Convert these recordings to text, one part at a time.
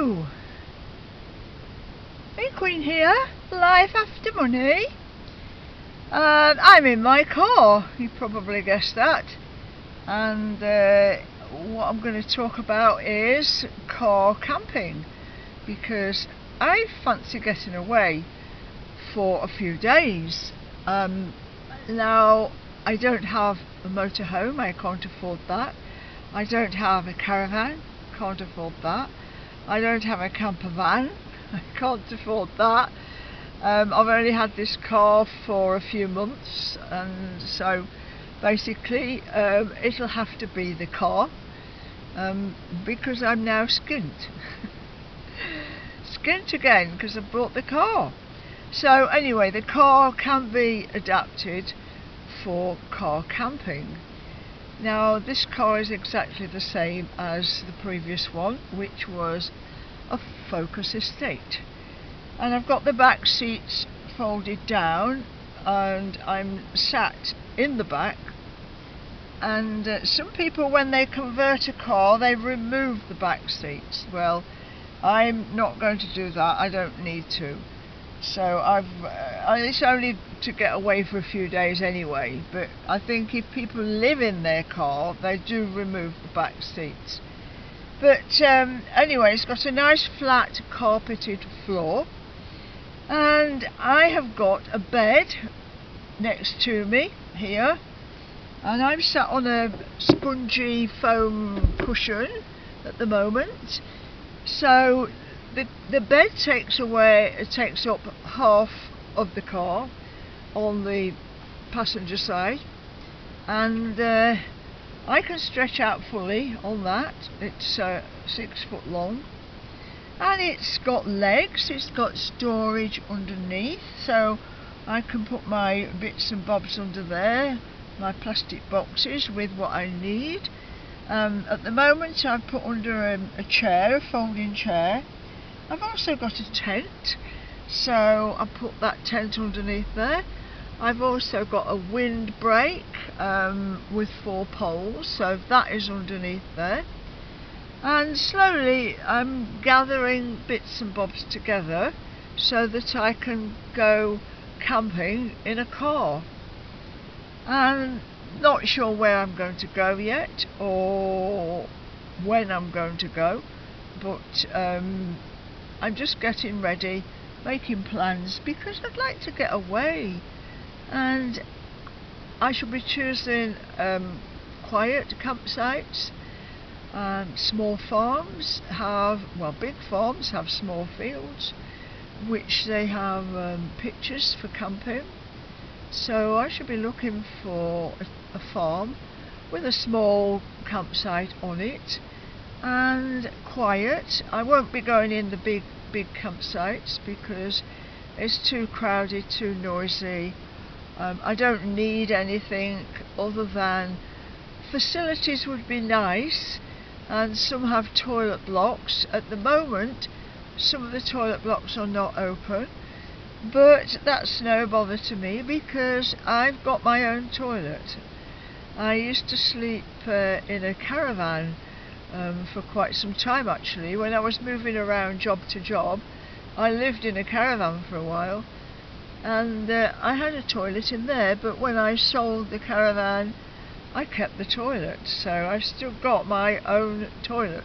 Hello! Hey, Queen here, Life After Money. I'm in my car, you probably guessed that. And what I'm going to talk about is car camping, because I fancy getting away for a few days. Now, I don't have a motorhome, I can't afford that. I don't have a caravan, can't afford that. I don't have a camper van, I can't afford that. I've only had this car for a few months, and so basically it'll have to be the car, because I'm now skint. Skint again, because I bought the car. So anyway, the car can be adapted for car camping. Now, this car is exactly the same as the previous one, which was a Focus Estate, and I've got the back seats folded down and I'm sat in the back. And some people, when they convert a car, they remove the back seats. Well, I'm not going to do that, I don't need to. So it's only to get away for a few days anyway, but I think if people live in their car, they do remove the back seats. But anyway, it's got a nice flat carpeted floor, and I have got a bed next to me here, and I'm sat on a spongy foam cushion at the moment. So the bed takes up half of the car on the passenger side, and I can stretch out fully on that. It's 6 foot long, and it's got legs, it's got storage underneath, so I can put my bits and bobs under there, my plastic boxes with what I need. At the moment I've put under a chair, a folding chair. I've also got a tent, so I put that tent underneath there. I've also got a windbreak with 4 poles, so that is underneath there. And slowly I'm gathering bits and bobs together so that I can go camping in a car. And not sure where I'm going to go yet or when I'm going to go, but I'm just getting ready, making plans, because I'd like to get away. And I shall be choosing quiet campsites. Small farms have, well, big farms have small fields, which they have pictures for camping. So I should be looking for a farm with a small campsite on it, and quiet. I won't be going in the big campsites because it's too crowded, too noisy. I don't need anything other than facilities would be nice, and some have toilet blocks. At the moment some of the toilet blocks are not open, but that's no bother to me because I've got my own toilet. I used to sleep in a caravan for quite some time actually. When I was moving around job to job, I lived in a caravan for a while, and I had a toilet in there, but when I sold the caravan I kept the toilet, so I've still got my own toilet.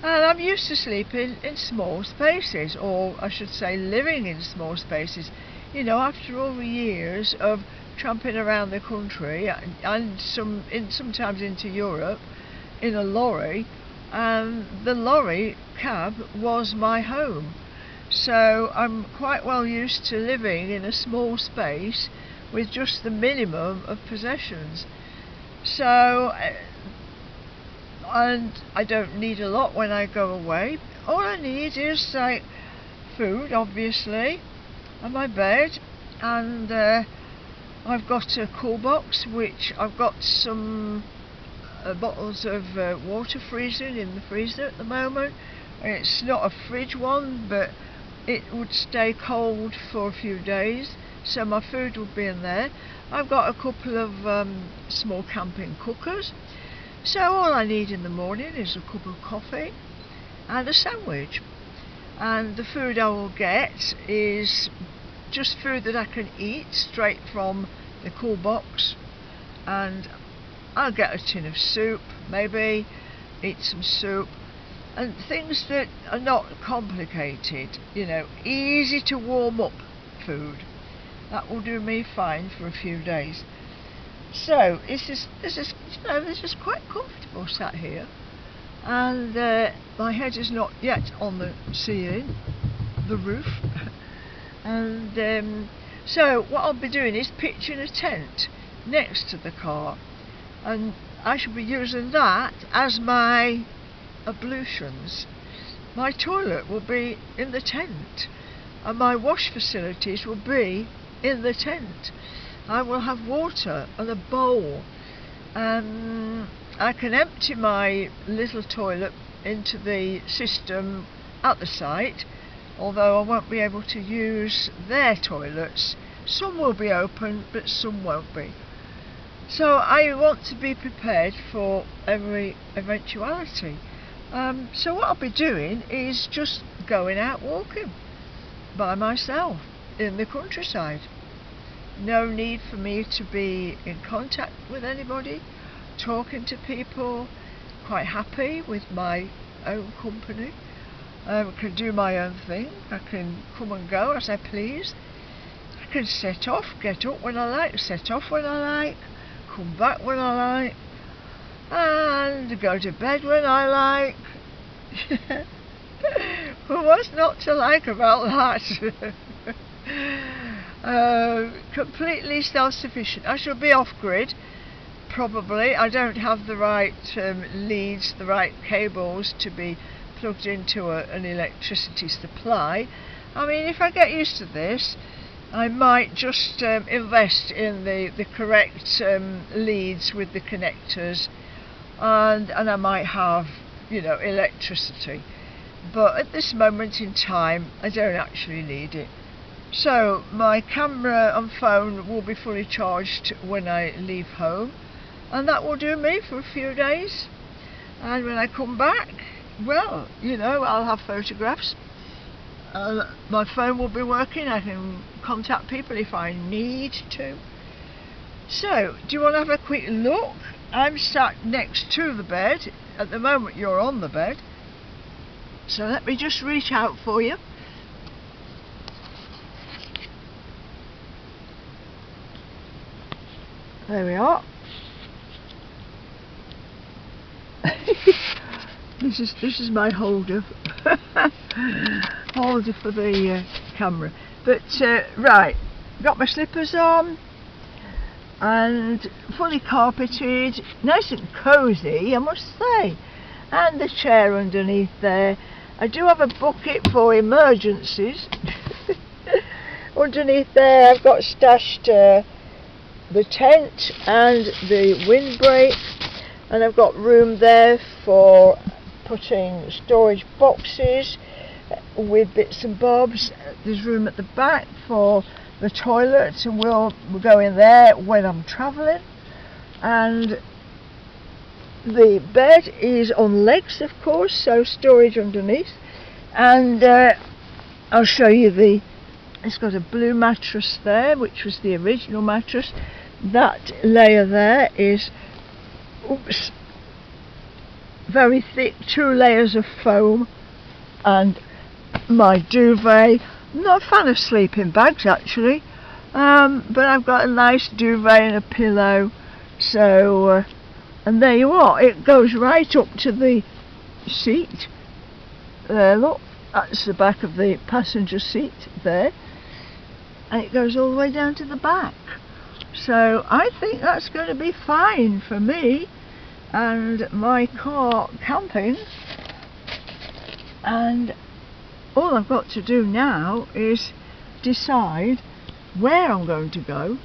And I'm used to sleeping in small spaces, or I should say living in small spaces. You know, after all the years of tramping around the country and sometimes into Europe in a lorry, and the lorry cab was my home. So I'm quite well used to living in a small space with just the minimum of possessions. So, and I don't need a lot when I go away. All I need is like food, obviously, and my bed, and I've got a cool box, which I've got some bottles of water freezing in the freezer at the moment. It's not a fridge one, but it would stay cold for a few days, so my food would be in there. I've got a couple of small camping cookers, so all I need in the morning is a cup of coffee and a sandwich. And the food I will get is just food that I can eat straight from the cool box, and I'll get a tin of soup, maybe eat some soup, and things that are not complicated, you know, easy to warm up food. That will do me fine for a few days. So this is quite comfortable sat here, and my head is not yet on the ceiling, the roof. And so what I'll be doing is pitching a tent next to the car, and I shall be using that as my ablutions. My toilet will be in the tent, and my wash facilities will be in the tent. I will have water and a bowl, and I can empty my little toilet into the system at the site, although I won't be able to use their toilets. Some will be open, but some won't be. So I want to be prepared for every eventuality. So what I'll be doing is just going out walking by myself in the countryside. No need for me to be in contact with anybody, talking to people, quite happy with my own company. I can do my own thing, I can come and go as I please. I can set off, get up when I like, set off when I like, come back when I like, and go to bed when I like. Well, what's not to like about that? Completely self-sufficient. I shall be off-grid, probably. I don't have the right leads, the right cables to be plugged into an electricity supply. I mean, if I get used to this, I might just invest in the correct leads with the connectors, and I might have, you know, electricity. But at this moment in time, I don't actually need it. So my camera and phone will be fully charged when I leave home, and that will do me for a few days. And when I come back, well, you know, I'll have photographs. My phone will be working. I can contact people if I need to. So, do you want to have a quick look? I'm sat next to the bed. At the moment you're on the bed. So let me just reach out for you. There we are. This is my holder. Holder for the camera. But right, got my slippers on and fully carpeted, nice and cosy, I must say. And the chair underneath there. I do have a bucket for emergencies. Underneath there I've got stashed the tent and the windbreak, and I've got room there for putting storage boxes with bits and bobs. There's room at the back for the toilet, and we'll go in there when I'm travelling. And the bed is on legs, of course, so storage underneath. And I'll show you it's got a blue mattress there, which was the original mattress. That layer there is, oops, very thick, 2 layers of foam. And my duvet, I'm not a fan of sleeping bags actually, but I've got a nice duvet and a pillow. So and there you are, it goes right up to the seat there. Look, that's the back of the passenger seat there, and it goes all the way down to the back. So I think that's going to be fine for me and my car camping. And all I've got to do now is decide where I'm going to go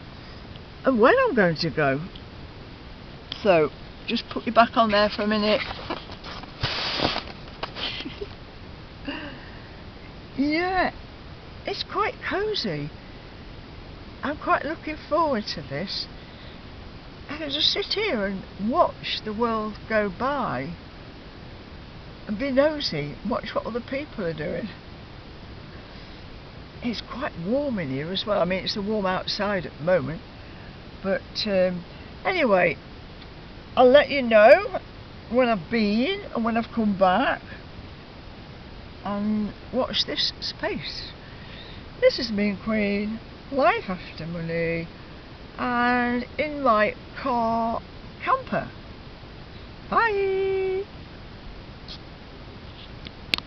and when I'm going to go. So just put you back on there for a minute. Yeah, it's quite cosy. I'm quite looking forward to this. I can just sit here and watch the world go by. and be nosy, watch what other people are doing. It's quite warm in here as well. I mean, it's warm outside at the moment, but anyway, I'll let you know when I've been and when I've come back, and watch this space. This is me and Queen, life after money, and in my car camper. Bye.